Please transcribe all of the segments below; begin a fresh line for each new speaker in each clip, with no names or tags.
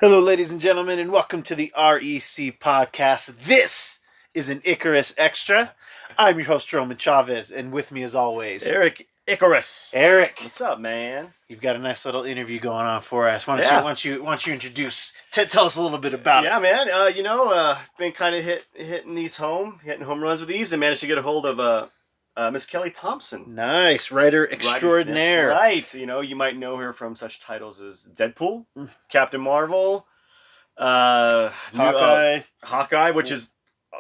Hello, ladies and gentlemen, and welcome to the REC podcast. This is an Icarus Extra. I'm your host, Roman Chavez, and with me, as always,
Eric Icarus.
Eric.
What's up, man?
You've got a nice little interview going on for us. Why
Yeah.
don't you introduce? Tell us a little bit about it.
Yeah, man. Been kind of hitting home runs with these, and managed to get a hold of Miss Kelly Thompson.
Nice, writer extraordinaire.
That's right. You might know her from such titles as Deadpool, Captain Marvel, Hawkeye, which is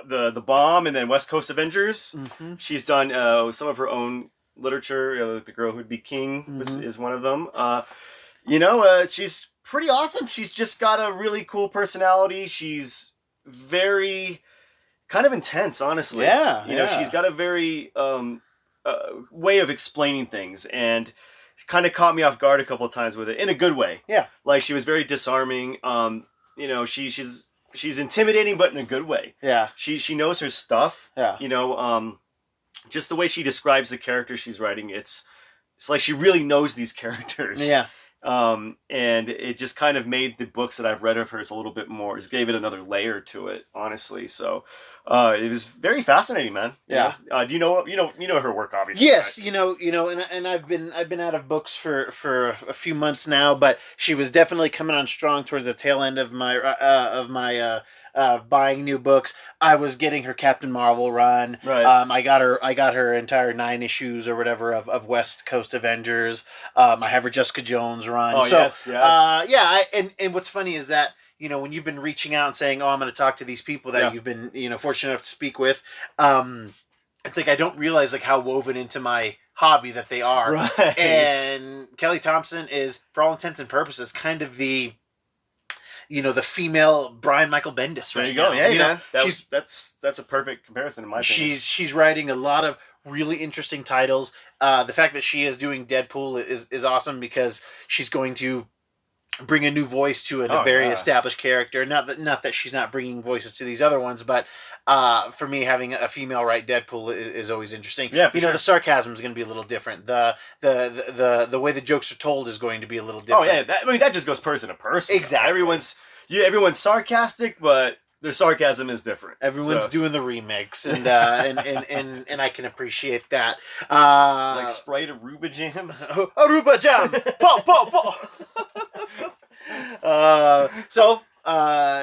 the bomb, and then West Coast Avengers.
Mm-hmm.
She's done some of her own literature. The Girl Who'd Be King is one of them. She's pretty awesome. She's just got a really cool personality. She's very kind of intense, honestly.
Yeah.
She's got a very way of explaining things, and kind of caught me off guard a couple of times with it in a good way.
Yeah.
Like, she was very disarming. She's intimidating, but in a good way.
Yeah.
She knows her stuff.
Yeah.
Just the way she describes the characters she's writing, it's like she really knows these characters.
Yeah.
And it just kind of made the books that I've read of hers a little bit more. Just gave it another layer to it, honestly. So, it was very fascinating, man.
Yeah.
Do you know her work, obviously?
Yes,
right?
and I've been out of books for a few months now, but she was definitely coming on strong towards the tail end of my buying new books. I was getting her Captain Marvel run.
Right.
I got her entire 9 issues or whatever of West Coast Avengers. I have her Jessica Jones run.
Oh,
so,
yes.
And what's funny is that, when you've been reaching out and saying, "Oh, I'm going to talk to these people that you've been, fortunate enough to speak with," it's like I don't realize like how woven into my hobby that they are.
Right.
And Kelly Thompson is, for all intents and purposes, kind of the the female Brian Michael Bendis right now.
There you go. Yeah, that's a perfect comparison in my opinion.
She's writing a lot of really interesting titles. The fact that she is doing Deadpool is awesome because she's going to bring a new voice to a very established character. Not that she's not bringing voices to these other ones, but for me, having a female write Deadpool is always interesting.
Yeah, sure.
The sarcasm is going to be a little different. The way the jokes are told is going to be a little different.
Oh yeah, that just goes person to person.
Exactly.
Everyone's sarcastic, but their sarcasm is different.
Everyone's doing the remix, and I can appreciate that.
Like Sprite Aruba Jam.
Aruba Jam. Paw.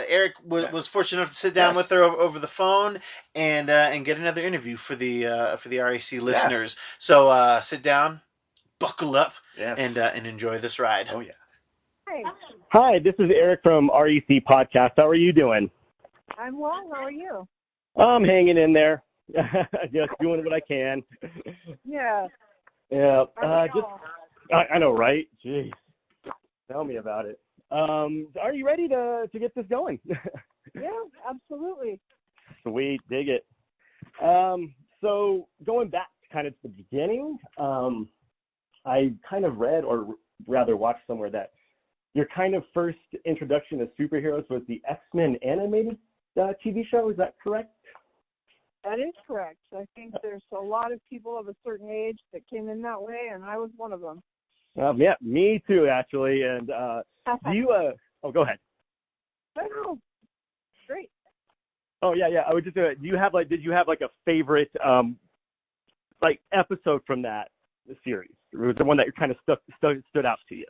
Eric was fortunate enough to sit down with her over the phone and get another interview for the REC listeners. Yeah. So sit down, buckle up, and enjoy this ride.
Oh yeah.
Hi, this is Eric from REC Podcast. How are you doing?
I'm well. How are you?
I'm hanging in there, just doing what I can.
Yeah.
Yeah. I know, right? Jeez. Tell me about it. Are you ready to get this going?
Yeah, absolutely.
Sweet, dig it. So going back kind of to the beginning, I kind of read, or rather watched somewhere, that your kind of first introduction to superheroes was the X-Men animated TV show. Is that correct?
That is correct. I think there's a lot of people of a certain age that came in that way, and I was one of them.
Yeah, me too, actually. And do you? Go ahead.
Oh, great.
Oh yeah. I would just. Did you have like a favorite like episode from that series? Or was there one that kind of stood out to you?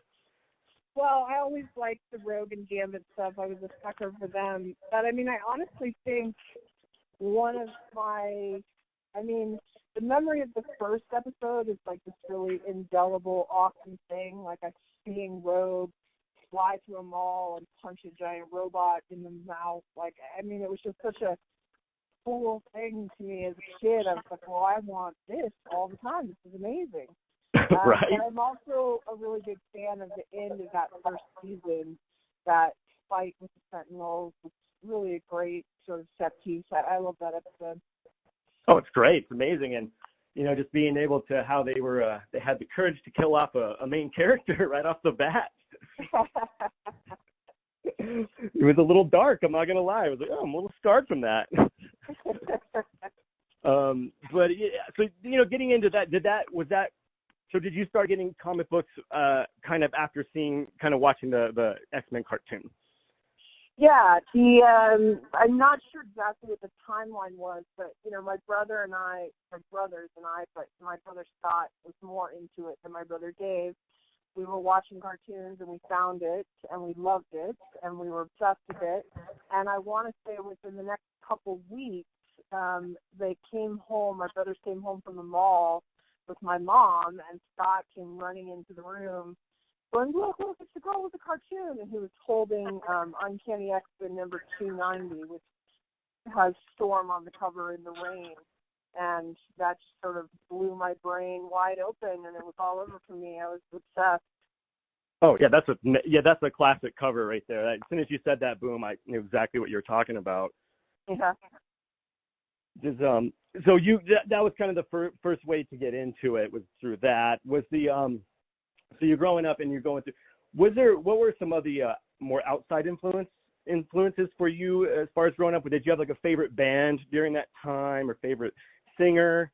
Well, I always liked the Rogue and Gambit stuff. I was a sucker for them. But I honestly think the memory of the first episode is like this really indelible, awesome thing. Like seeing Rogue fly through a mall and punch a giant robot in the mouth. It was just such a cool thing to me as a kid. I was like, well, I want this all the time. This is amazing.
Right.
And I'm also a really big fan of the end of that first season. That fight with the Sentinels was really a great sort of set piece. I love that episode.
Oh, it's great. It's amazing. And, just being able to, how they had the courage to kill off a main character right off the bat. It was a little dark, I'm not going to lie. I was like, I'm a little scarred from that. But, yeah, so, getting into that, so did you start getting comic books kind of after watching the X-Men cartoon?
Yeah, I'm not sure exactly what the timeline was, but my brother and I, my brothers and I, but my brother Scott was more into it than my brother Dave. We were watching cartoons and we found it and we loved it and we were obsessed with it. And I want to say within the next couple weeks, they came home. My brothers came home from the mall with my mom, and Scott came running into the room going, look, it's the girl with the cartoon. And he was holding Uncanny X-Men number 290, which has Storm on the cover in the rain. And that just sort of blew my brain wide open, and it was all over for me. I was obsessed.
Oh yeah, that's a classic cover right there. As soon as you said that, boom, I knew exactly what you were talking about.
Yeah.
Just, so that was kind of the first way to get into it, was through that. Was the so you're growing up and you're going through. What were some of the more outside influences for you as far as growing up? Did you have like a favorite band during that time or favorite singer?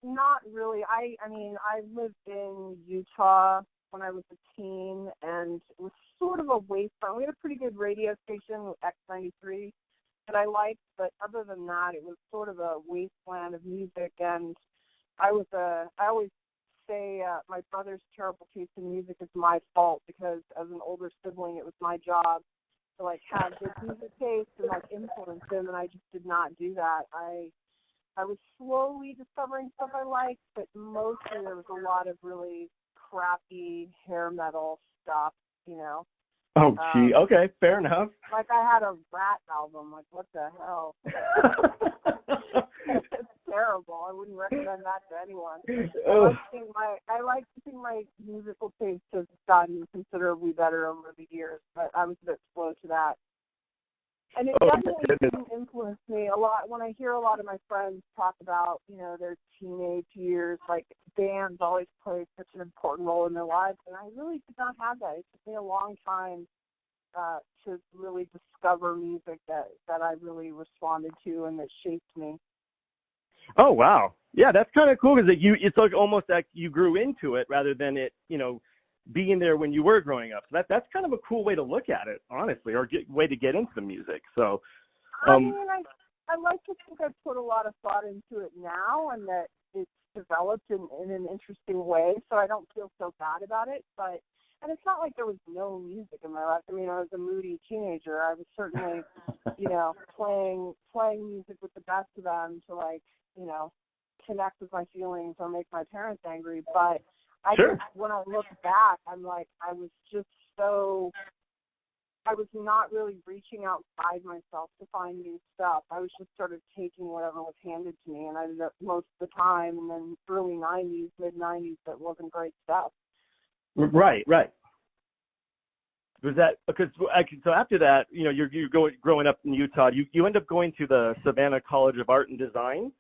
Not really. I mean, I lived in Utah when I was a teen, and it was sort of a wasteland. We had a pretty good radio station, X93, that I liked, but other than that, it was sort of a wasteland of music. And I always say my brother's terrible taste in music is my fault, because as an older sibling, it was my job to like have good music taste and like influence him, and I just did not do that. I was slowly discovering stuff I liked, but mostly there was a lot of really crappy hair metal stuff,
Oh, gee. Okay, fair enough.
Like I had a Rat album. Like, what the hell? It's terrible. I wouldn't recommend that to anyone. I like to think my musical taste has gotten considerably better over the years, but I was a bit slow to that. And it definitely didn't influence me a lot. When I hear a lot of my friends talk about, their teenage years, like bands always play such an important role in their lives, and I really did not have that. It took me a long time to really discover music that I really responded to and that shaped me.
Oh wow, yeah, that's kind of cool, because it's like almost like you grew into it rather than it, being there when you were growing up. So that's kind of a cool way to look at it, honestly, or way to get into the music. So,
I mean, I like to think I put a lot of thought into it now, and that it's developed in an interesting way. So I don't feel so bad about it. And it's not like there was no music in my life. I mean, I was a moody teenager. I was certainly, playing music with the best of them to connect with my feelings or make my parents angry. But just, when I look back, I'm like, I was not really reaching outside myself to find new stuff. I was just sort of taking whatever was handed to me, and I ended up most of the time, and then early 90s, mid-90s, that wasn't great stuff.
Right. Was that because so after that, you're growing up in Utah, you end up going to the Savannah College of Art and Design?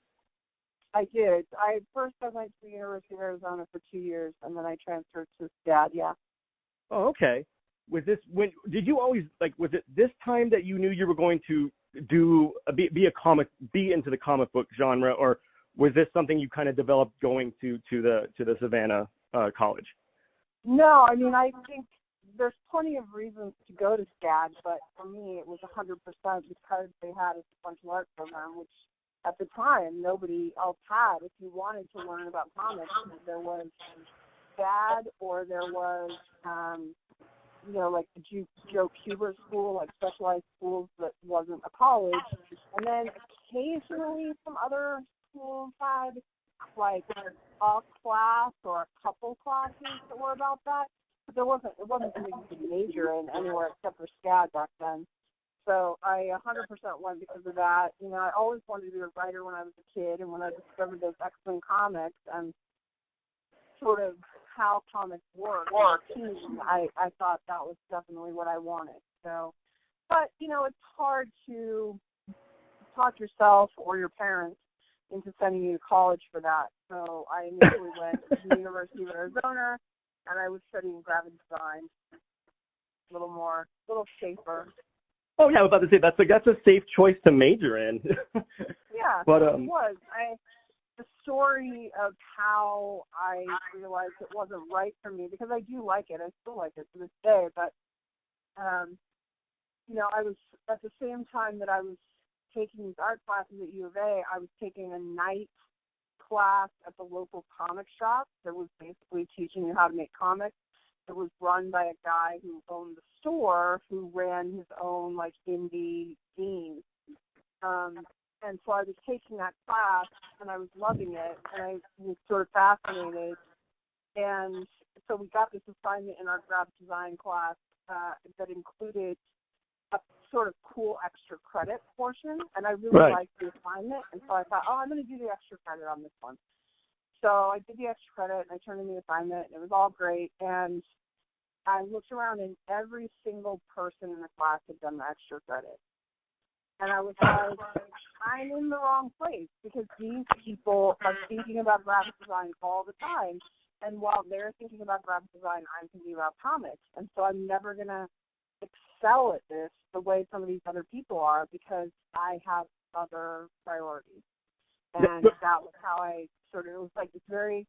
I did. I went to the University of Arizona for 2 years, and then I transferred to SCAD. Yeah.
Oh, okay. Did you always was it this time that you knew you were going to be into the comic book genre, or was this something you kind of developed going to the Savannah college?
No, I mean, I think there's plenty of reasons to go to SCAD, but for me it was 100% because they had a sequential art program, which at the time nobody else had. If you wanted to learn about comics, there was SCAD, or there was like the Joe Kubert school, like specialized schools that wasn't a college, and then occasionally some other schools had like a class or a couple classes that were about that, but it wasn't something you could major in anywhere except for SCAD back then. So I 100% went because of that. I always wanted to be a writer when I was a kid, and when I discovered those X-Men comics and sort of how comics work, I thought that was definitely what I wanted. So, but it's hard to talk yourself or your parents into sending you to college for that. So I initially went to the University of Arizona, and I was studying graphic design. A little safer.
Oh yeah, I was about to say that's a safe choice to major in.
Yeah,
but
it was. The story of how I realized it wasn't right for me, because I do like it, I still like it to this day, but I was, at the same time that I was taking these art classes at U of A, I was taking a night class at the local comic shop that was basically teaching you how to make comics. It was run by a guy who owned the store, who ran his own like indie zine. And so I was taking that class, and I was loving it, and I was sort of fascinated. And so we got this assignment in our graphic design class that included a sort of cool extra credit portion, and I really liked the assignment, and so I thought, I'm going to do the extra credit on this one. So I did the extra credit, and I turned in the assignment, and it was all great, and I looked around, and every single person in the class had done the extra credit. And I was like, I'm in the wrong place, because these people are thinking about graphic design all the time. And while they're thinking about graphic design, I'm thinking about comics. And so I'm never going to excel at this the way some of these other people are, because I have other priorities. And that was how I it was like this very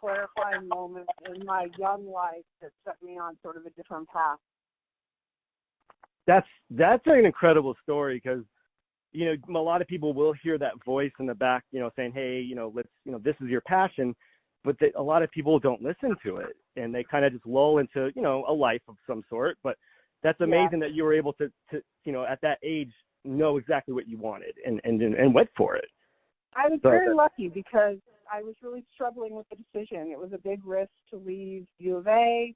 clarifying moment in my young life that set me on sort of a different path.
That's an incredible story, because a lot of people will hear that voice in the back, saying, hey, let's, this is your passion, but a lot of people don't listen to it, and they kind of just lull into a life of some sort. But that's amazing that you were able to at that age know exactly what you wanted and went for it.
I was very lucky, because I was really struggling with the decision. It was a big risk to leave U of A.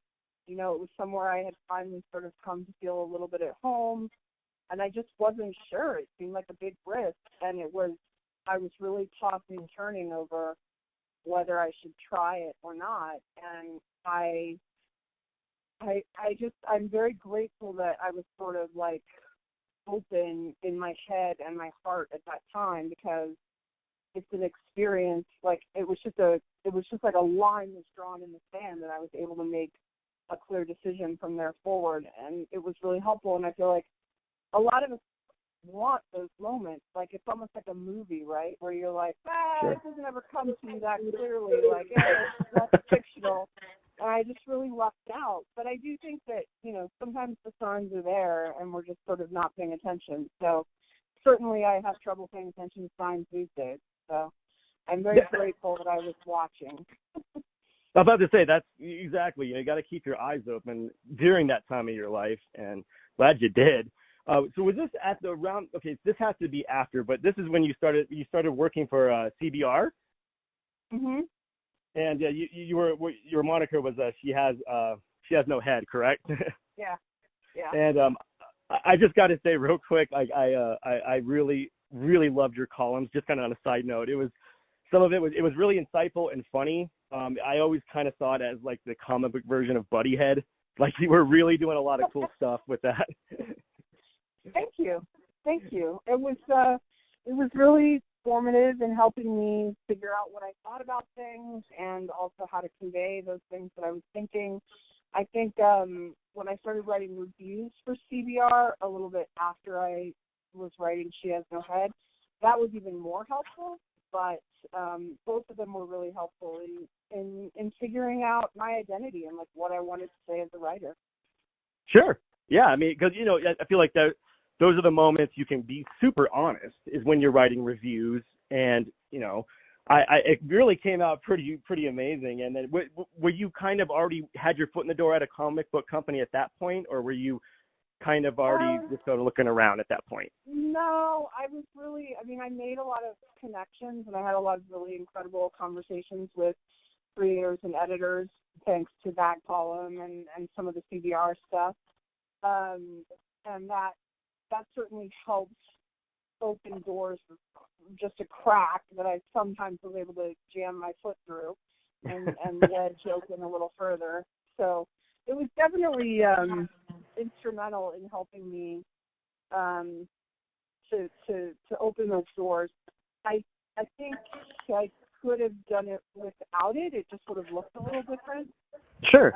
It was somewhere I had finally sort of come to feel a little bit at home, and I just wasn't sure. It seemed like a big risk, and I was really tossing and turning over whether I should try it or not. And I'm very grateful that I was sort of like open in my head and my heart at that time, because it's an experience, like it was just like a line was drawn in the sand, and I was able to make a clear decision from there forward, and it was really helpful. And I feel like a lot of us want those moments, like it's almost like a movie, right, where you're like, it doesn't ever come to you that clearly, like that's fictional, and I just really lucked out. But I do think that sometimes the signs are there, and we're just sort of not paying attention. So certainly I have trouble paying attention to signs these days, so I'm very grateful that I was watching.
I'm about to say, that's exactly, you got to keep your eyes open during that time of your life, and glad you did. So was this at the round? Okay, this has to be after, but this is when you started working for CBR.
Mhm.
And your moniker was she has no head, correct?
Yeah.
And I just got to say real quick, I really loved your columns. Just kind of on a side note, some of it was really insightful and funny. I always kind of saw it as like the comic book version of Buddyhead. Like you were really doing a lot of cool stuff with that.
Thank you. It was really formative in helping me figure out what I thought about things, and also how to convey those things that I was thinking. I think when I started writing reviews for CBR a little bit after I was writing She Has No Head, that was even more helpful. But both of them were really helpful in figuring out my identity and like what I wanted to say as a writer. Sure.
Yeah, I mean, because I feel like those are the moments you can be super honest, is when you're writing reviews, and it really came out pretty amazing. And then were you kind of already had your foot in the door at a comic book company at that point, or were you kind of already just sort of looking around at that point?
No, I made a lot of connections, and I had a lot of really incredible conversations with creators and editors, thanks to that column and some of the CBR stuff. And that certainly helps open doors just a crack that I sometimes was able to jam my foot through and wedge open a little further. So it was definitely instrumental in helping me to open those doors. I think I could have done it without it. It just would have looked a little different.
Sure.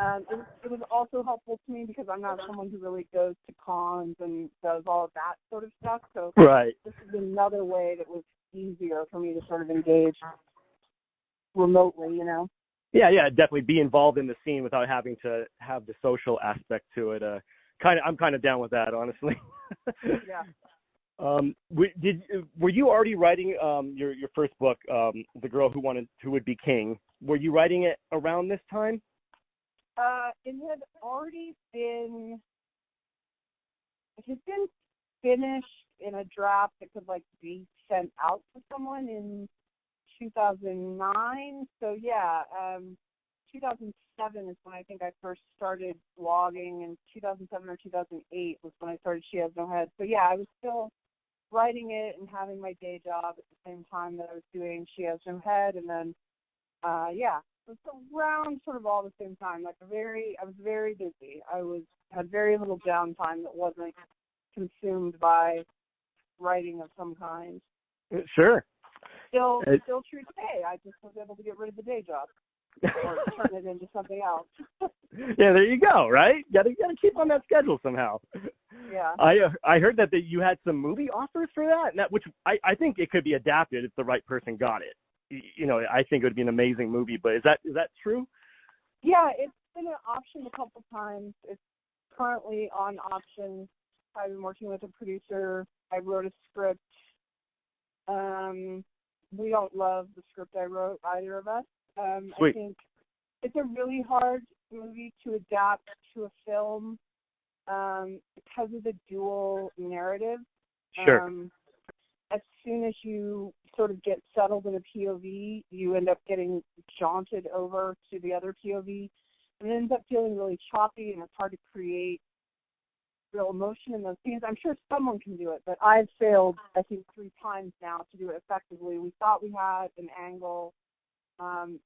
It was also helpful to me because I'm not someone who really goes to cons and does all of that sort of stuff. So This is another way that was easier for me to sort of engage remotely, Yeah,
definitely be involved in the scene without having to have the social aspect to it. kind of down with that, honestly.
Yeah.
Were you already writing your first book, The Girl Who Would Be King? Were you writing it around this time?
It had already been. It had been finished in a draft that could like be sent out to someone in 2009. So yeah, 2007 is when I think I first started blogging, and 2007 or 2008 was when I started She Has No Head. So yeah, I was still writing it and having my day job at the same time that I was doing She Has No Head, and then yeah, it was around sort of all the same time. Like I was very busy. Had very little downtime that wasn't consumed by writing of some kind.
Sure.
Still true today. I just was able to get rid of the day job or turn it into something else.
Yeah, there you go. Right? You gotta keep on that schedule somehow.
Yeah.
I heard that you had some movie offers for that, which I think it could be adapted if the right person got it. You know, I think it would be an amazing movie. But is that true?
Yeah, it's been an option a couple times. It's currently on option. I've been working with a producer. I wrote a script. We don't love the script I wrote, either of us. I think it's a really hard movie to adapt to a film because of the dual narrative.
Sure.
As soon as you sort of get settled in a POV, you end up getting jaunted over to the other POV, and it ends up feeling really choppy, and it's hard to create real emotion in those scenes. I'm sure someone can do it, but I've failed, I think, 3 times now to do it effectively. We thought we had an angle, and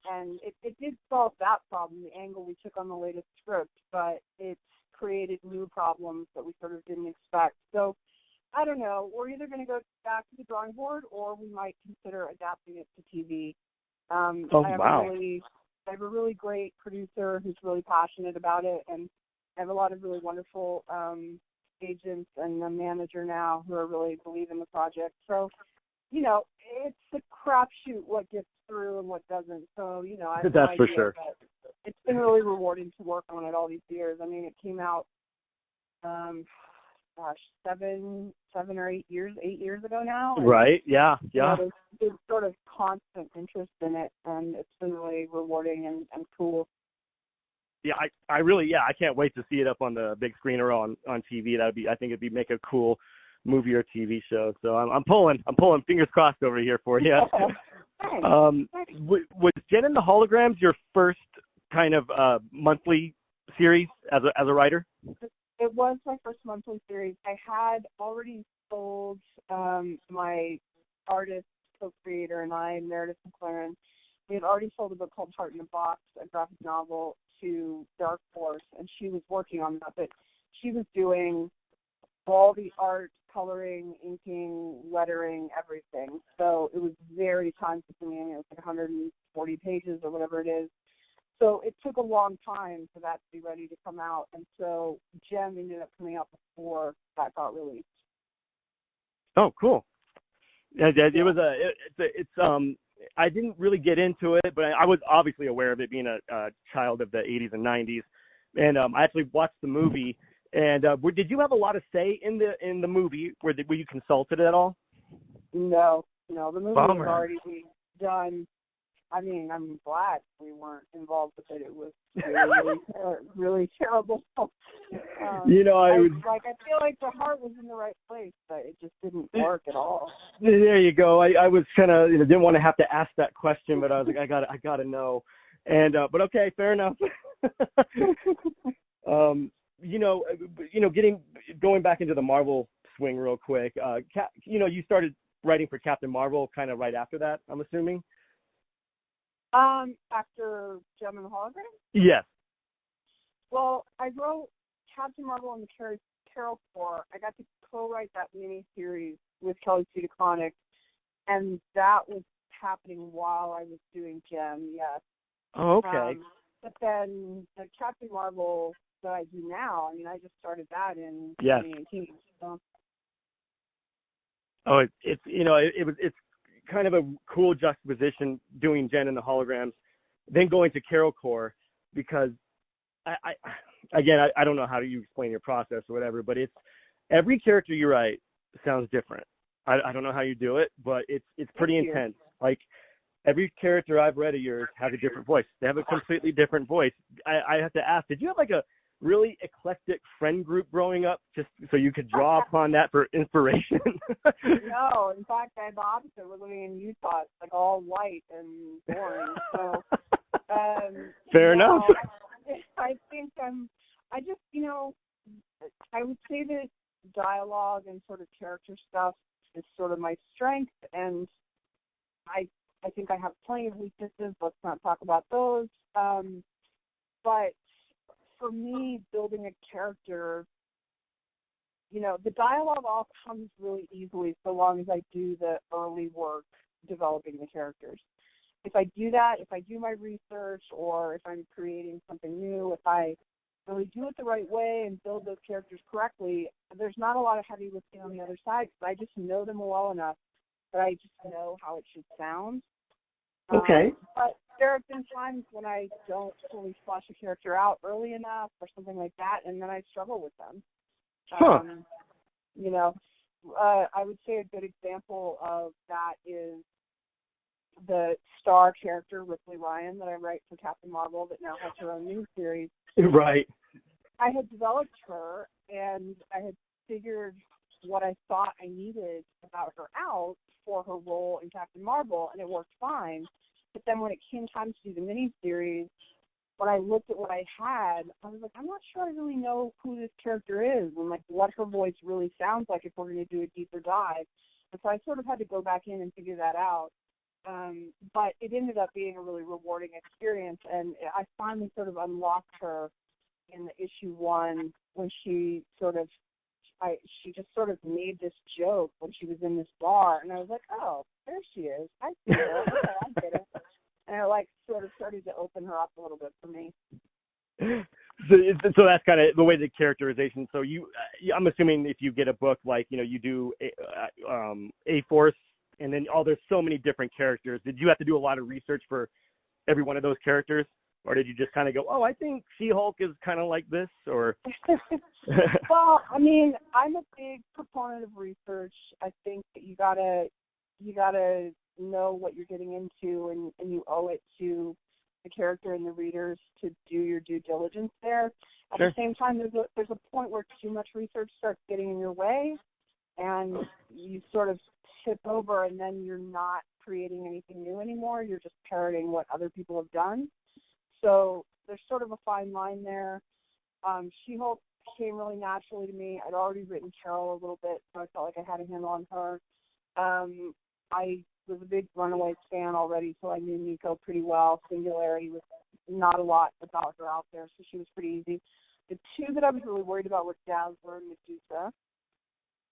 it did solve that problem, the angle we took on the latest script, but it's created new problems that we sort of didn't expect. So, I don't know. We're either going to go back to the drawing board, or we might consider adapting it to TV.
Wow.
I have a really great producer who's really passionate about it, and I have a lot of really wonderful agents and a manager now who are really believe in the project. So, you know, it's a crapshoot what gets through and what doesn't. So, you know, I have
That's
no
for
idea,
sure.
but it's been really rewarding to work on it all these years. I mean, it came out, 7 or 8 years ago now. And,
right. Yeah. Yeah.
You know, there's sort of constant interest in it, and it's been really rewarding and cool.
Yeah, I can't wait to see it up on the big screen or on TV. I think it'd make a cool movie or TV show. So I'm pulling fingers crossed over here for you. Was Jen and the Holograms your first kind of monthly series as a writer?
It was my first monthly series. I had already sold my artist, co-creator, and I, Meredith McLaren. We had already sold a book called Heart in a Box, a graphic novel, to Dark Horse, and she was working on that. But she was doing all the art, coloring, inking, lettering, everything. So it was very time-consuming. It was like 140 pages or whatever it is. So it took a long time for that to be ready to come out, and so Gem ended up coming out before that got released.
Oh, cool. Yeah, it was I didn't really get into it, but I was obviously aware of it, being a child of the 80s and 90s, and I actually watched the movie. And did you have a lot of say in the movie? Were you consulted at all?
No, the movie
Bummer.
was already done. I mean, I'm glad we weren't involved with it. It was really, really terrible.
I
feel like the heart was in the right place, but it just didn't work at all.
There you go. I was kind of didn't want to have to ask that question, but I was like, I got to know. And but okay, fair enough. Going back into the Marvel swing real quick. You started writing for Captain Marvel kind of right after that, I'm assuming.
After Gem and the Hologram?
Yes.
Well, I wrote Captain Marvel and the Carol Corps. I got to co-write that mini-series with Kelly Thompson, and that was happening while I was doing Gem, yes.
Oh, okay.
But then the Captain Marvel that I do now, I mean, I just started that in
Yes.
2018. So.
Oh, it's kind of a cool juxtaposition doing Jen and the Holograms, then going to Carol Corps, because again, I don't know how you explain your process or whatever, but it's every character you write sounds different. I don't know how you do it, but it's pretty intense. Like every character I've read of yours has a different voice. They have a completely different voice. I have to ask, did you have like a really eclectic friend group growing up just so you could draw upon that for inspiration?
No, in fact, I had the opposite. We're living in Utah. It's like all white and boring. So,
fair enough.
I think I just, I would say that dialogue and sort of character stuff is sort of my strength, and I think I have plenty of weaknesses. Let's not talk about those. But for me, building a character, the dialogue all comes really easily so long as I do the early work developing the characters. If I do that, if I do my research, or if I'm creating something new, if I really do it the right way and build those characters correctly, there's not a lot of heavy lifting on the other side because I just know them well enough that I just know how it should sound.
Okay.
But there have been times when I don't fully flesh a character out early enough or something like that, and then I struggle with them.
Huh.
I would say a good example of that is the star character, Ripley Ryan, that I write for Captain Marvel that now has her own new series.
Right.
I had developed her, and I had figured what I thought I needed about her out for her role in Captain Marvel, and it worked fine. But then when it came time to do the miniseries, when I looked at what I had, I was like, I'm not sure I really know who this character is and like what her voice really sounds like if we're going to do a deeper dive. And so I sort of had to go back in and figure that out. But it ended up being a really rewarding experience, and I finally sort of unlocked her in the issue 1 when she just sort of made this joke when she was in this bar, and I was like, oh, there she is. I see her. Okay, I get it. And it like sort of started to open her up a little bit for me.
So that's kind of the way the characterization. So I'm assuming if you get a book like you do A-Force, and then there's so many different characters. Did you have to do a lot of research for every one of those characters, or did you just kind of go, oh, I think She-Hulk is kind of like this, or?
Well, I mean, I'm a big proponent of research. I think that you gotta know what you're getting into, and you owe it to the character and the readers to do your due diligence there. At
Sure.
the same time, there's a point where too much research starts getting in your way, and you sort of tip over, and then you're not creating anything new anymore. You're just parroting what other people have done. So there's sort of a fine line there. She-Hulk came really naturally to me. I'd already written Carol a little bit, so I felt like I had a handle on her. I was a big Runaways fan already, so I knew Nico pretty well. Singularity was not a lot about her out there, so she was pretty easy. The two that I was really worried about were Dazzler and Medusa.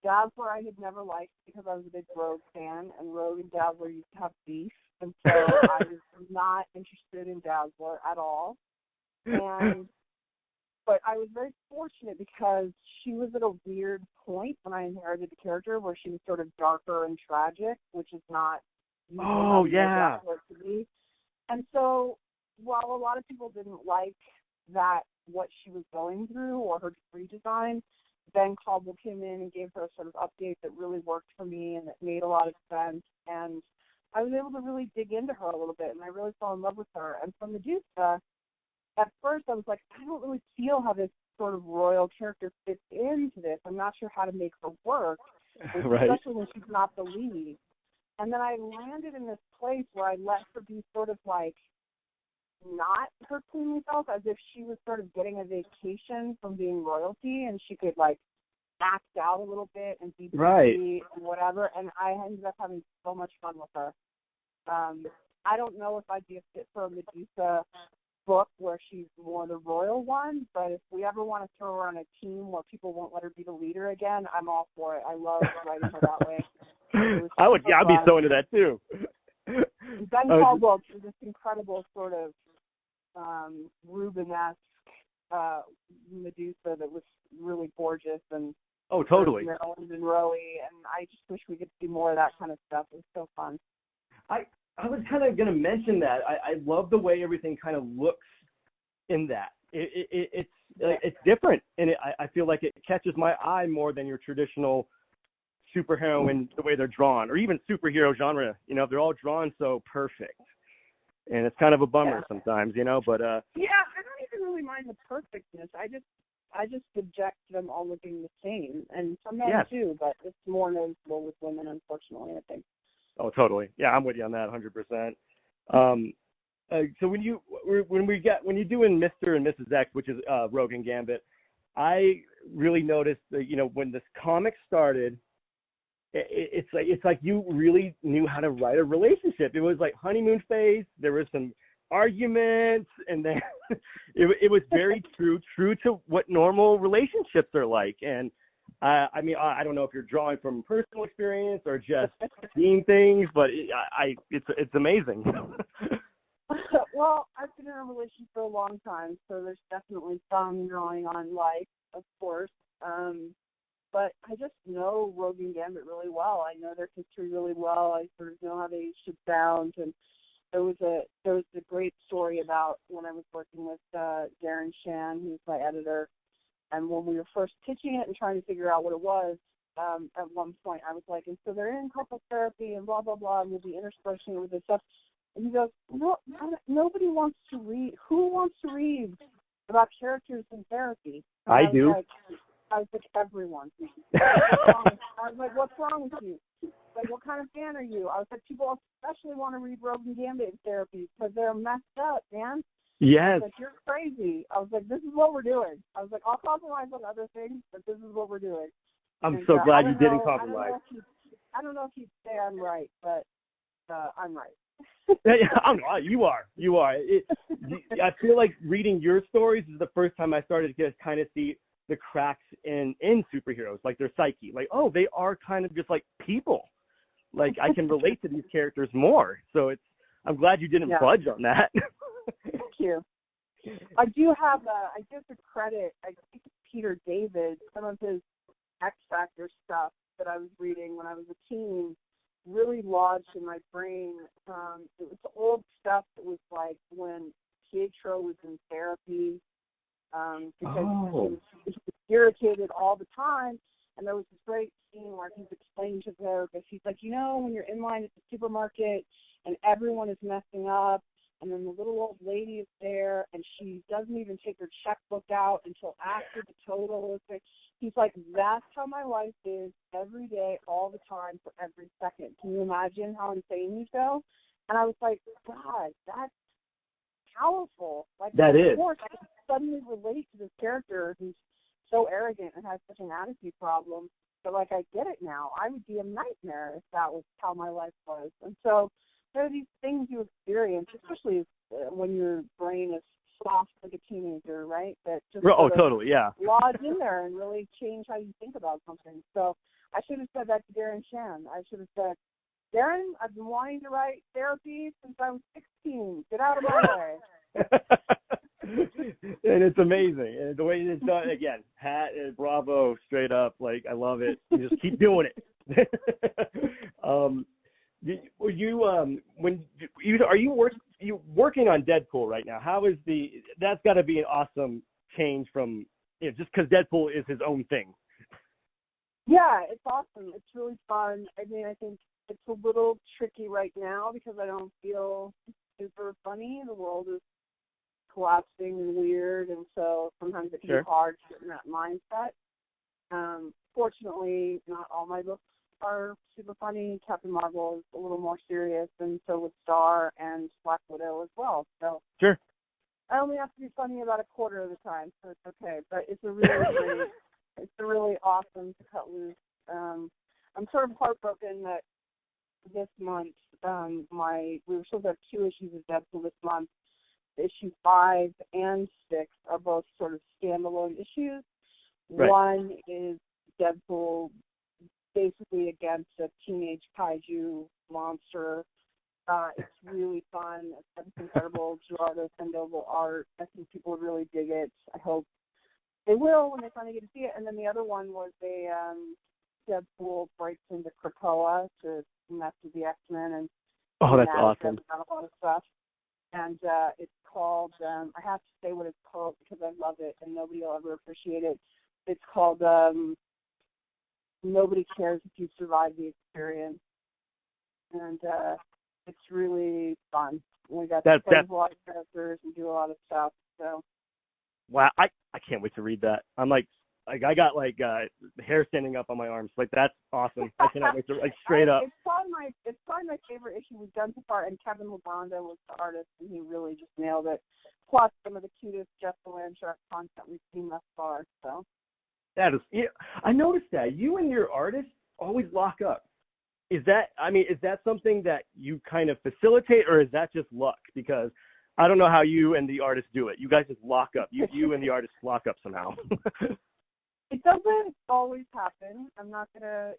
Dazzler I had never liked because I was a big Rogue fan, and Rogue and Dazzler used to have beef, and so I was not interested in Dazzler at all. But I was very fortunate because she was at a weird point when I inherited the character where she was sort of darker and tragic, which is not
Oh, yeah.
to be. And so while a lot of people didn't like that, what she was going through or her redesign, Ben Caldwell came in and gave her a sort of update that really worked for me and that made a lot of sense. And I was able to really dig into her a little bit, and I really fell in love with her. And from Medusa, at first I was like, I don't really feel how this sort of royal character fits into this. I'm not sure how to make her work,
Right.
especially when she's not the lead. And then I landed in this place where I let her be sort of like not her queenly self, as if she was sort of getting a vacation from being royalty, and she could like act out a little bit and be
Right.
busy and whatever. And I ended up having so much fun with her. I don't know if I'd be a fit for a Medusa book where she's more the royal one, but if we ever want to throw her on a team where people won't let her be the leader again, I'm all for it. I love writing her that way.
I'd be so into that too.
Ben Caldwell is this incredible sort of Rubenesque Medusa that was really gorgeous, and
oh, totally.
Maryland and Rowie, and I just wish we could see more of that kind of stuff. It was so fun.
I was kind of going to mention that. I love the way everything kind of looks in that. It's it's different, and I feel like it catches my eye more than your traditional superheroine, the way they're drawn, or even superhero genre. You know, they're all drawn so perfect, and it's kind of a bummer sometimes, you know. But
yeah, I don't even really mind the perfectness. I just object to them all looking the same, and some men too, but it's more noticeable with women, unfortunately, I think.
Oh, totally. Yeah, I'm with you on that 100%. So when you're doing Mr. and Mrs. X, which is Rogue and Gambit, I really noticed that, you know, when this comic started, it's like you really knew how to write a relationship. It was like honeymoon phase. There was some arguments, and then it was very true to what normal relationships are like. And I mean, I don't know if you're drawing from personal experience or just seeing things, but it's amazing.
Well, I've been in a relationship for a long time, so there's definitely some drawing on life, of course. But I just know Rogue and Gambit really well. I know their history really well. I sort of know how they should sound. And there was a great story about when I was working with Darren Shan, who's my editor, and when we were first pitching it and trying to figure out what it was, at one point I was like, and so they're in couples therapy and blah, blah, blah, and we'll be interspersing with this stuff. And he goes, no, nobody wants to read. Who wants to read about characters in therapy? And
I do.
I was like, everyone. I was like, what's wrong with you? Like, what kind of fan are you? I was like, people especially want to read Rogue and Gambit in therapy because they're messed up, man.
Yes.
I was like, you're crazy. I was like, this is what we're doing. I was like, I'll compromise on other things, but this is what we're doing.
I'm so glad you didn't compromise.
I don't know if you'd say I'm right, but I'm right.
You are. I feel like reading your stories is the first time I started to kind of see the cracks in superheroes, like their psyche. Like, oh, they are kind of just like people. Like, I can relate to these characters more. So I'm glad you didn't budge on that.
Thank you. I do have to credit, I think, Peter David, some of his X Factor stuff that I was reading when I was a teen really lodged in my brain. It was old stuff that was like when Pietro was in therapy, because he was irritated all the time. And there was this great scene where he's explaining to the therapist, he's like, you know, when you're in line at the supermarket and everyone is messing up, and then the little old lady is there, and she doesn't even take her checkbook out until after the total is fixed. He's like, that's how my life is every day, all the time, for every second. Can you imagine how insane you feel? And I was like, God, that's powerful. Like,
that is.
Of course, I can suddenly relate to this character who's so arrogant and has such an attitude problem. But, like, I get it now. I would be a nightmare if that was how my life was. And so there are these things you experience, especially when your brain is soft like a teenager, right? That just
totally, yeah.
lodge in there and really change how you think about something. So I should have said that to Darren Shan. I should have said, Darren, I've been wanting to write therapy since I was 16. Get out of my way.
And it's amazing. And the way it's done, again, hat and bravo, straight up. Like, I love it. You just keep doing it. Are you working on Deadpool right now? That's got to be an awesome change from, just because Deadpool is his own thing.
Yeah, it's awesome. It's really fun. I mean, I think it's a little tricky right now because I don't feel super funny. The world is collapsing and weird, and so sometimes it can be hard to get in that mindset. Fortunately, not all my books are super funny. Captain Marvel is a little more serious, and so with Star and Black Widow as well. So
sure,
I only have to be funny about a quarter of the time, so it's okay. But it's a really it's a really awesome to cut loose. I'm sort of heartbroken that this month we were supposed to have 2 issues of Deadpool this month. Issue 5 and 6 are both sort of standalone issues.
Right.
One is Deadpool basically against a teenage kaiju monster. It's really fun. It's incredible. Gerardo Sandoval art. I think people would really dig it. I hope they will when they finally get to see it. And then the other one was Deadpool breaks into Krakoa to mess with the X-Men and
that's awesome.
a lot of stuff. and it's called, I have to say what it's called because I love it and nobody will ever appreciate it. It's called Nobody Cares If You Survive the Experience. And it's really fun. We got to play with a lot of characters and do a lot of stuff. So.
Wow, I can't wait to read that. I'm like I got hair standing up on my arms. Like, that's awesome. I cannot wait to, like, straight up.
It's probably my favorite issue we've done so far. And Kevin LaBonda was the artist, and he really just nailed it. Plus, some of the cutest Jeff Delanchard content we've seen thus far. So.
That is, yeah, I noticed that you and your artist always lock up. Is that something that you kind of facilitate, or is that just luck? Because I don't know how you and the artist do it. You guys just lock up. You and the artist lock up somehow.
It doesn't always happen. I'm not gonna,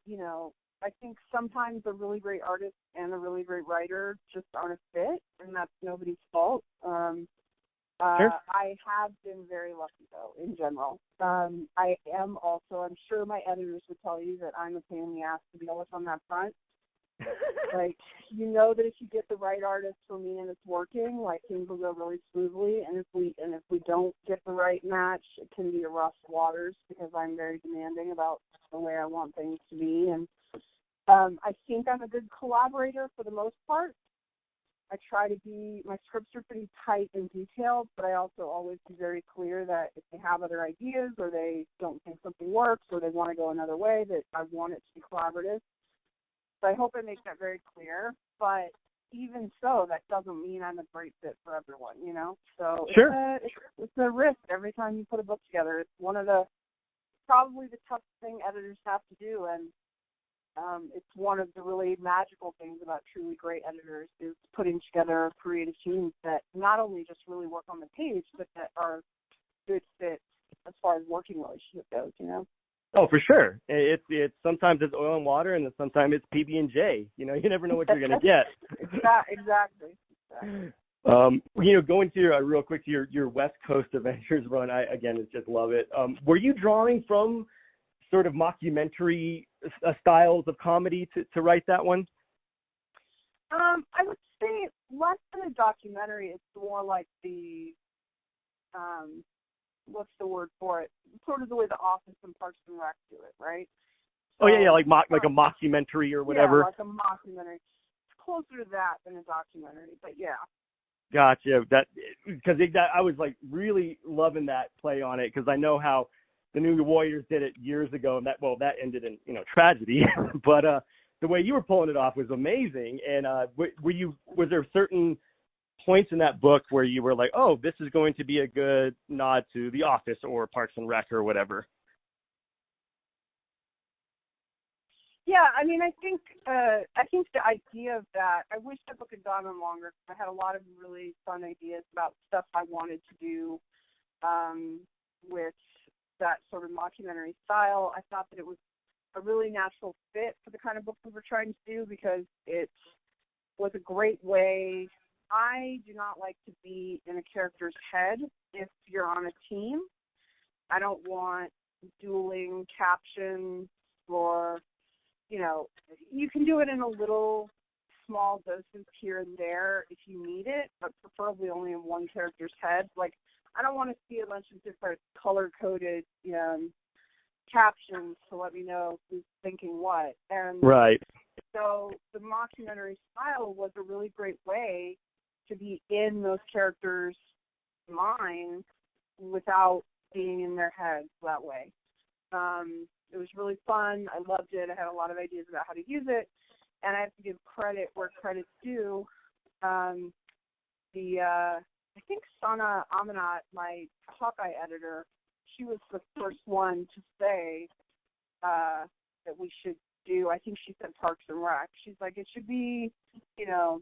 I think sometimes a really great artist and a really great writer just aren't a fit, and that's nobody's fault.
Sure.
I have been very lucky, though, in general. I am also, I'm sure my editors would tell you that I'm a pain in the ass to deal with on that front. Like, that if you get the right artist for me and it's working, like, things will go really smoothly. And if we don't get the right match, it can be a rough waters because I'm very demanding about the way I want things to be. And I think I'm a good collaborator for the most part. I try to my scripts are pretty tight and detailed, but I also always be very clear that if they have other ideas or they don't think something works or they want to go another way, that I want it to be collaborative. So I hope I make that very clear. But even so, that doesn't mean I'm a great fit for everyone, So
sure.
It's a risk every time you put a book together. It's probably the toughest thing editors have to do, and it's one of the really magical things about truly great editors is putting together creative teams that not only just really work on the page, but that are good fits as far as working relationship goes,
Oh, for sure. It's sometimes it's oil and water, and then sometimes it's PB&J. You never know what you're going to get.
Exactly.
Going to real quick to your West Coast Adventures run, I just love it. Were you drawing from sort of mockumentary styles of comedy to write that one?
I would say less than a documentary. It's more like the what's the word for it? Sort of the way The Office and Parks and Rec do it, right? So,
like a mockumentary or whatever.
Yeah, like a mockumentary. It's closer to that than a documentary, but yeah.
Gotcha. Because I was like really loving that play on it, because I know how the New Warriors did it years ago, and that ended in tragedy. But the way you were pulling it off was amazing. And was there certain points in that book where you were like, oh, this is going to be a good nod to The Office or Parks and Rec or whatever?
Yeah, I think the idea of that, I wish the book had gone on longer. I had a lot of really fun ideas about stuff I wanted to do with that sort of mockumentary style. I thought that it was a really natural fit for the kind of book we were trying to do, because it was a great way. I do not like to be in a character's head if you're on a team. I don't want dueling captions, or, you can do it in a little small doses here and there if you need it, but preferably only in one character's head. Like, I don't want to see a bunch of different color-coded captions to let me know who's thinking what. And
right.
So the mockumentary style was a really great way to be in those characters' minds without being in their heads that way. It was really fun. I loved it. I had a lot of ideas about how to use it. And I have to give credit where credit's due. I think Sana Amanat, my Hawkeye editor, she was the first one to say that we should do, I think she said Parks and Rec. She's like, it should be,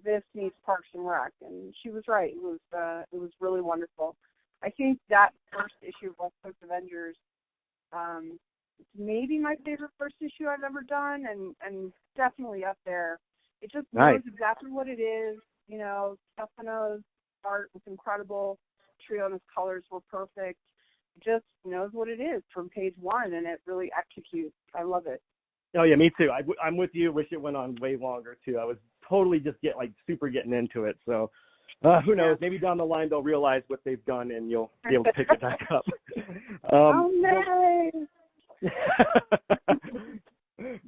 this needs Parks and Rec. And she was right. It was really wonderful. I think that first issue of West Coast Avengers, maybe my favorite first issue I've ever done, and definitely up there. It just knows exactly what it is. Stefano's art was incredible. Triona's colors were perfect. It just knows what it is from page one, and it really executes. I love it.
Oh, yeah, me too. I'm with you. Wish it went on way longer, too. I was totally just super getting into it. So Who knows? Maybe down the line they'll realize what they've done, and you'll be able to pick it back up.
Oh no!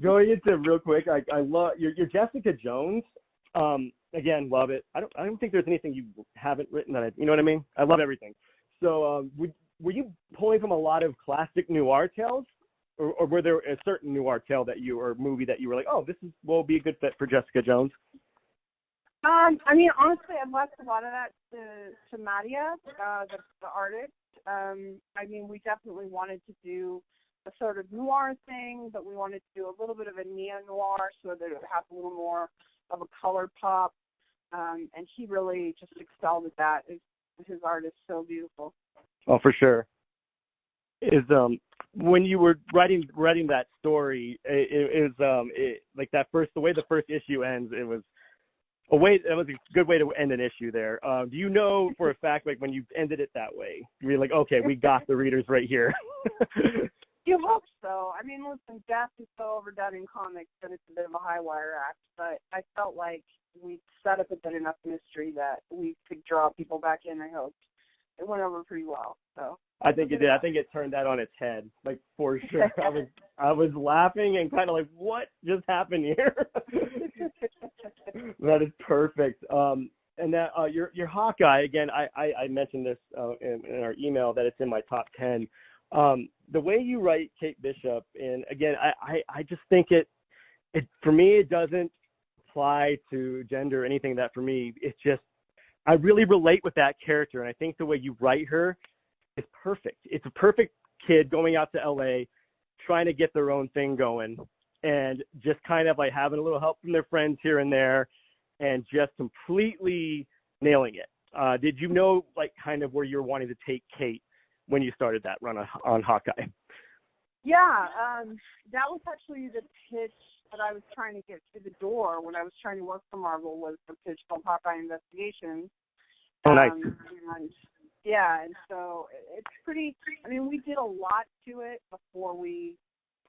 Going into real quick, I love your Jessica Jones. Again, love it. I don't think there's anything you haven't written that you know what I mean. I love everything. So, were you pulling from a lot of classic noir tales, or were there a certain noir tale or movie that you were like, oh, will be a good fit for Jessica Jones?
I mean, honestly, I've left a lot of that to Madia, the artist. I mean, we definitely wanted to do a sort of noir thing, but we wanted to do a little bit of a neo-noir so that it would have a little more of a color pop. And he really just excelled at that. His art is so beautiful.
Oh, for sure. When you were writing that story, it was like the way the first issue ends, it was a good way to end an issue there. Do you know for a fact, like when you ended it that way, you're like, okay, we got the readers right here?
You hope so. I mean, listen, death is so overdone in comics that it's a bit of a high wire act, but I felt like we set up a good enough mystery that we could draw people back in. I hoped it went over pretty well. So
I think it did. I think it turned that on its head, like for sure. I was laughing and kind of like, what just happened here? That is perfect. And that your Hawkeye, again, I mentioned this in our email that it's in my top 10. The way you write Kate Bishop, and again, I just think it for me, it doesn't apply to gender or anything that for me, it's just, I really relate with that character. And I think the way you write her is perfect. It's a perfect kid going out to LA, trying to get their own thing going, and just kind of like having a little help from their friends here and there, and just completely nailing it. Did you know like kind of where you were wanting to take Kate when you started that run on Hawkeye?
Yeah, that was actually the pitch that I was trying to get through the door when I was trying to work for Marvel, was the pitch called Hawkeye Investigations.
Oh, nice.
And yeah, and so it's pretty, I mean, we did a lot to it before we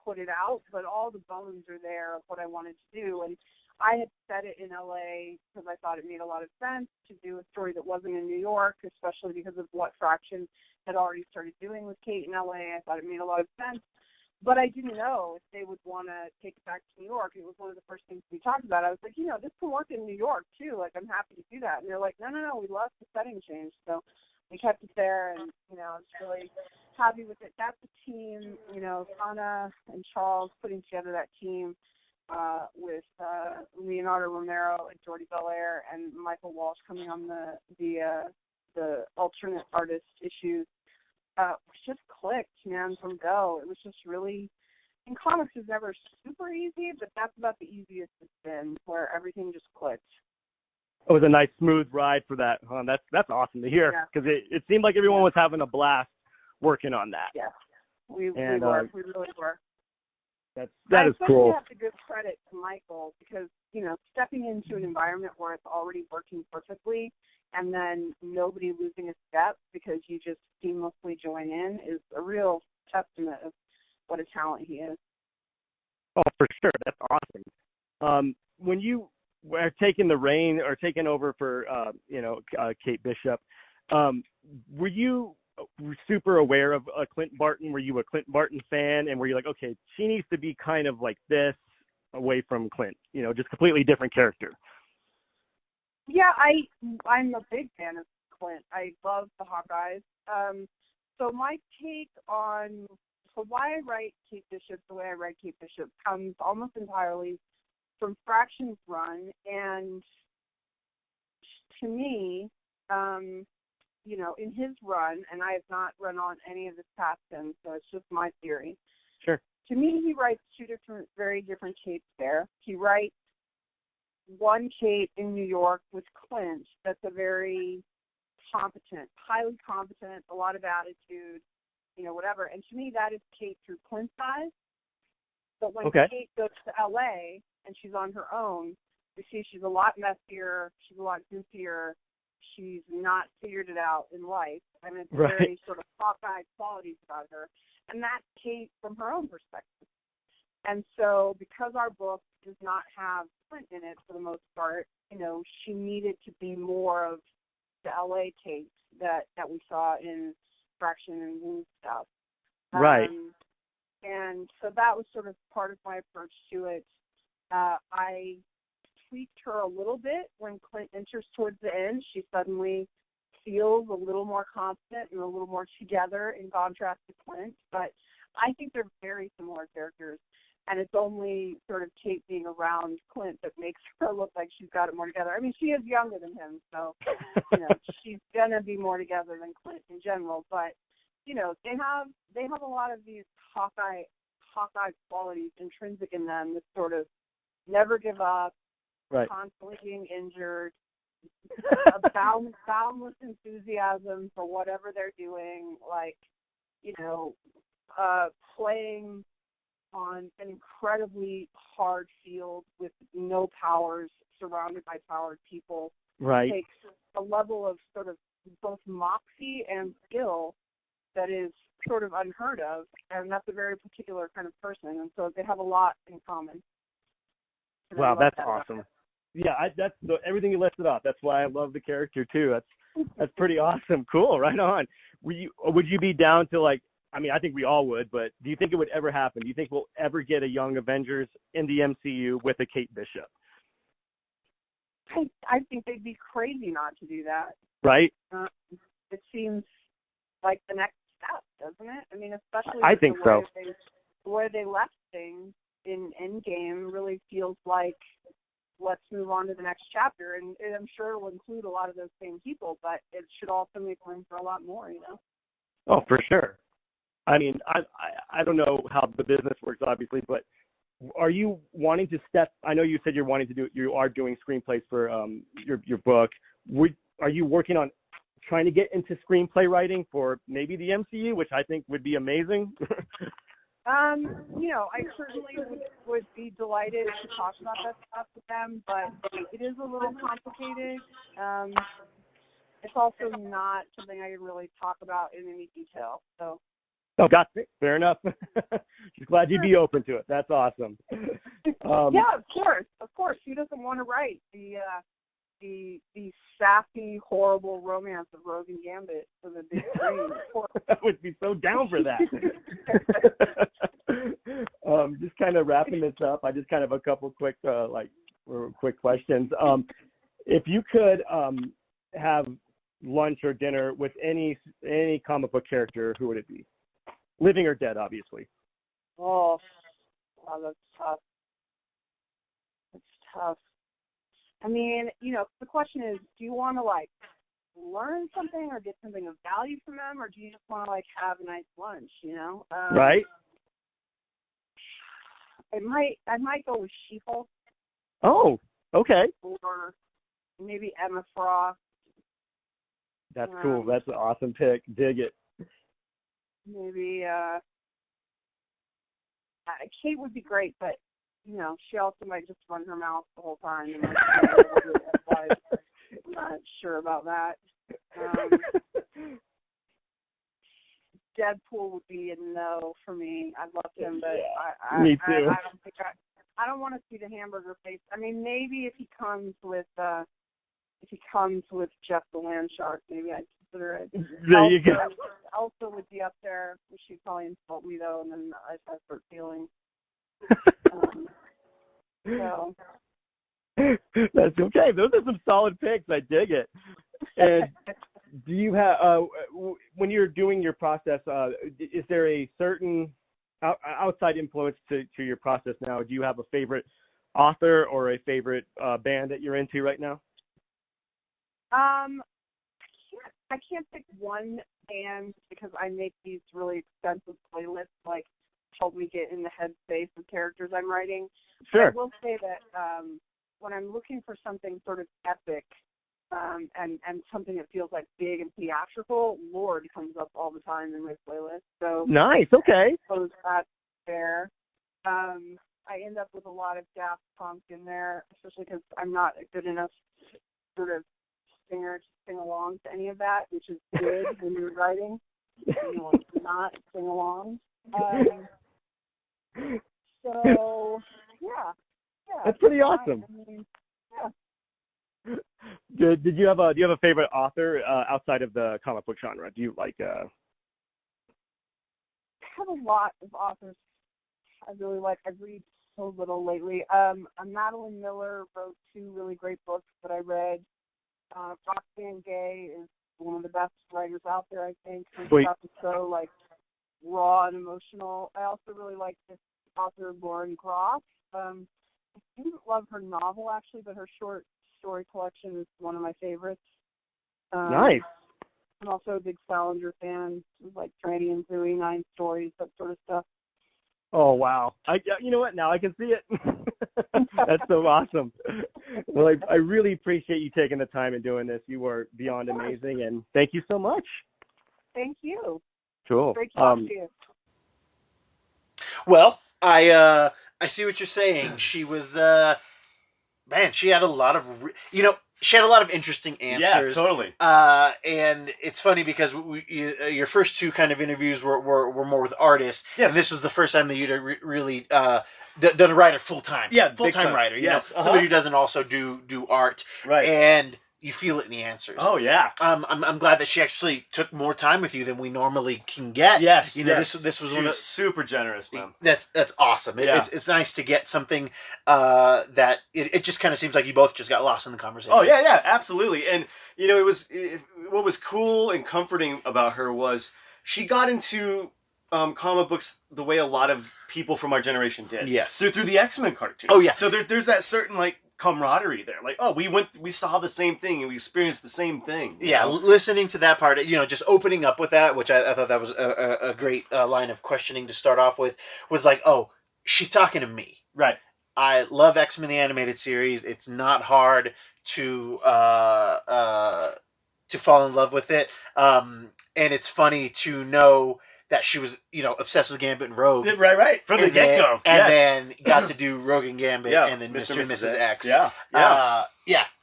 put it out, but all the bones are there of what I wanted to do. And I had set it in LA because I thought it made a lot of sense to do a story that wasn't in New York, especially because of what Fraction had already started doing with Kate in LA. I thought it made a lot of sense. But I didn't know if they would want to take it back to New York. It was one of the first things we talked about. I was like, this can work in New York, too. Like, I'm happy to do that. And they're like, no, we love the setting change. So we kept it there, and, I was really happy with it. That's a team, Sana and Charles putting together that team with Leonardo Romero and Jordi Belair and Michael Walsh coming on the alternate artist issues. Just clicked, man, from go. It was just really, in comics is never super easy, but that's about the easiest it's been, where everything just clicked.
It was a nice, smooth ride for that. That's awesome to hear, because it seemed like everyone was having a blast working on that.
Yeah, we really were.
That is cool.
I have to give credit to Michael because, stepping into an environment where it's already working perfectly and then nobody losing a step because you just seamlessly join in is a real testament of what a talent he is.
Oh, for sure. That's awesome. When you were taking the reign or taking over for, Kate Bishop, were you super aware of Clint Barton? Were you a Clint Barton fan? And were you like, okay, she needs to be kind of like this away from Clint, just completely different character?
Yeah, I'm a big fan of Clint. I love the Hawkeyes. So my take on why I write Kate Bishop the way I write Kate Bishop comes almost entirely from Fraction's run. And to me, in his run, and I have not run on any of his past him, so it's just my theory.
Sure.
To me, he writes very different Kates there. He writes one Kate in New York with Clint that's a very competent, highly competent, a lot of attitude, whatever. And to me, that is Kate through Clint's eyes. But when Kate goes to LA and she's on her own, we see she's a lot messier, she's a lot goofier, she's not figured it out in life. I mean, it's very sort of Hawkeye qualities about her. And that's Kate from her own perspective. And so because our book does not have Clint in it for the most part, she needed to be more of the LA tapes that we saw in Fraction and Wound stuff.
Right.
And so that was sort of part of my approach to it. I tweaked her a little bit when Clint enters towards the end. She suddenly feels a little more confident and a little more together in contrast to Clint. But I think they're very similar characters. And it's only sort of Kate being around Clint that makes her look like she's got it more together. I mean, she is younger than him, so, she's going to be more together than Clint in general. But, they have a lot of these Hawkeye qualities intrinsic in them that sort of never give up,
right,
constantly being injured, a boundless enthusiasm for whatever they're doing, like, playing on an incredibly hard field with no powers, surrounded by powered people.
Right.
Takes a level of sort of both moxie and skill that is sort of unheard of, and that's a very particular kind of person, and so they have a lot in common. And
wow, that's awesome. Yeah, that's everything you listed off. That's why I love the character too. That's pretty awesome. Cool, right on. Would you be down to, like, I mean, I think we all would, but do you think it would ever happen? Do you think we'll ever get a Young Avengers in the MCU with a Kate Bishop?
I think they'd be crazy not to do that.
Right?
It seems like the next step, doesn't it? I mean, especially
I think so.
The way they left things in Endgame really feels like, let's move on to the next chapter, and I'm sure it will include a lot of those same people, but it should also make room for a lot more,
Oh, for sure. I mean, I don't know how the business works, obviously, but are you wanting to I know you said you are doing screenplays for your book. Are you working on trying to get into screenplay writing for maybe the MCU, which I think would be amazing?
I certainly would be delighted to talk about that stuff with them, but it is a little complicated. It's also not something I can really talk about in any detail, so.
Oh, got it. Fair enough. Just glad you'd be open to it. That's awesome.
Yeah, of course. Who doesn't want to write the sappy, horrible romance of Rogue and Gambit for the big screen?
I would be so down for that. Just kind of wrapping this up, I just kind of a couple quick questions. If you could have lunch or dinner with any comic book character, who would it be? Living or dead, obviously.
Oh, that's tough. That's tough. I mean, the question is, do you want to, learn something or get something of value from them, or do you just want to, have a nice lunch,
Right.
I might go with She-Hulk.
Oh, okay.
Or maybe Emma Frost.
That's cool. That's an awesome pick. Dig it.
Maybe Kate would be great, but she also might just run her mouth the whole time. And I'm not sure about that. Deadpool would be a no for me. I love him, but
me too.
I don't want to see the hamburger face. I mean, maybe if he comes with Jeff the Land Shark, maybe I'd consider it.
There you go.
Elsa would be up there. She'd probably insult me though, and then I'd start feeling. So.
That's okay. Those are some solid picks. I dig it. And do you have when you're doing your process? Is there a certain outside influence to your process now? Do you have a favorite author or a favorite band that you're into right now?
I can't pick one band because I make these really expensive playlists, like help me get in the headspace of characters I'm writing.
Sure.
But I will say that when I'm looking for something sort of epic and something that feels like big and theatrical, Lord comes up all the time in my playlist. So
nice. Okay.
So that's fair. I end up with a lot of Daft Punk in there, especially because I'm not a good enough sort of singer to sing along to any of that, which is good when you're writing. You want to not sing along. So, yeah.
That's pretty awesome.
I mean, yeah.
Did you have a favorite author outside of the comic book genre? Do you like?
I have a lot of authors I really like. I read so little lately. Madeline Miller wrote 2 really great books that I read. Roxane Gay is one of the best writers out there, I think. Her stuff is so like raw and emotional. I also really like this author Lauren Groff. I didn't love her novel actually, but her short story collection is one of my favorites.
Nice.
I'm also a big Salinger fan, like Franny and Zooey, 9 stories, that sort of stuff.
Oh wow! You know what? Now I can see it. That's so awesome. Well, I really appreciate you taking the time and doing this. You were beyond amazing, and thank you so much.
Thank you.
Cool.
Great talking to you.
Well, I see what you're saying. She was man. She had a lot of she had a lot of interesting answers.
Yeah, totally.
And it's funny because your first 2 kind of interviews were more with artists.
Yes.
And this was the first time that you'd really done a writer full time.
Yeah,
full-time writer.
Yes.
You know, somebody who doesn't also do art.
Right.
And you feel it in the answers.
Oh yeah.
I'm glad that she actually took more time with you than we normally can get.
Yes.
You know,
yes.
this was
she was super generous, man.
That's awesome.
Yeah.
It's nice to get something that it just kind of seems like you both just got lost in the conversation.
Oh yeah, absolutely. And you know, what was cool and comforting about her was she got into comic books the way a lot of people from our generation did.
Yes.
Through the X-Men cartoon.
Oh yeah.
So there's that certain like camaraderie there. Like, oh, we saw the same thing and we experienced the same thing.
Yeah, listening to that part, just opening up with that, which I thought that was a great line of questioning to start off with, was like, oh, she's talking to me.
Right.
I love X-Men the Animated Series. It's not hard to fall in love with it. And it's funny to know that she was, obsessed with Gambit and Rogue.
Right. From the get-go.
And then got to do Rogue and Gambit
Yeah,
and then Mr. and Mrs. X.
Yeah.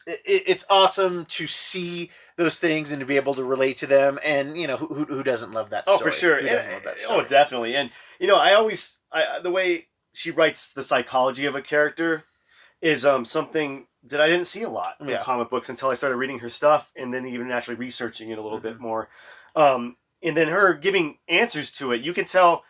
It's awesome to see those things and to be able to relate to them. And, who doesn't love that story?
Oh, for sure.
Who doesn't love that story?
Oh, definitely. And, the way she writes the psychology of a character is something that I didn't see a lot in comic books until I started reading her stuff and then even actually researching it a little bit more. And then her giving answers to it, you can tell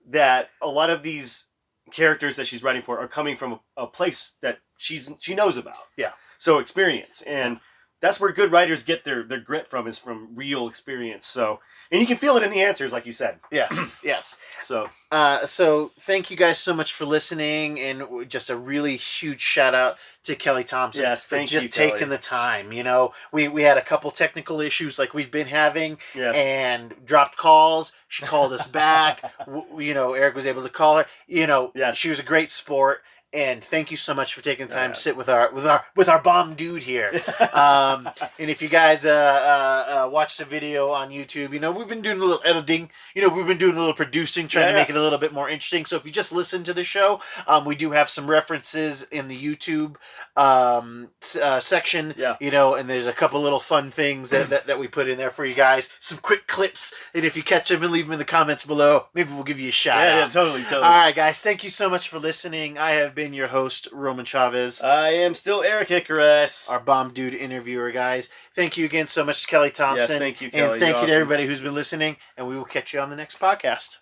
that a lot of these characters that she's writing for are coming from a place that she knows about.
Yeah.
So experience. And that's where good writers get their grit from, is from real experience. So, and you can feel it in the answers, like you said.
Yes.
So
thank you guys so much for listening, and just a really huge shout out to Kelly Thompson.
Yes,
for
thank you,
just taking the time. We had a couple technical issues like we've been having, and dropped calls. She called us back. Eric was able to call her. She was a great sport. And thank you so much for taking the time to sit with our bomb dude here. And if you guys watch the video on YouTube, we've been doing a little editing. We've been doing a little producing, trying to make it a little bit more interesting. So if you just listen to the show, we do have some references in the YouTube section. Yeah. And there's a couple little fun things that we put in there for you guys. Some quick clips, and if you catch them and leave them in the comments below, maybe we'll give you a shout out.
Yeah, totally.
All right, guys. Thank you so much for listening. I have been your host, Roman Chavez.
I am still Erik Icarus,
our bomb dude interviewer, guys. Thank you again so much to Kelly Thompson.
Yes, thank you, Kelly.
And thank you to everybody who's been listening, and we will catch you on the next podcast.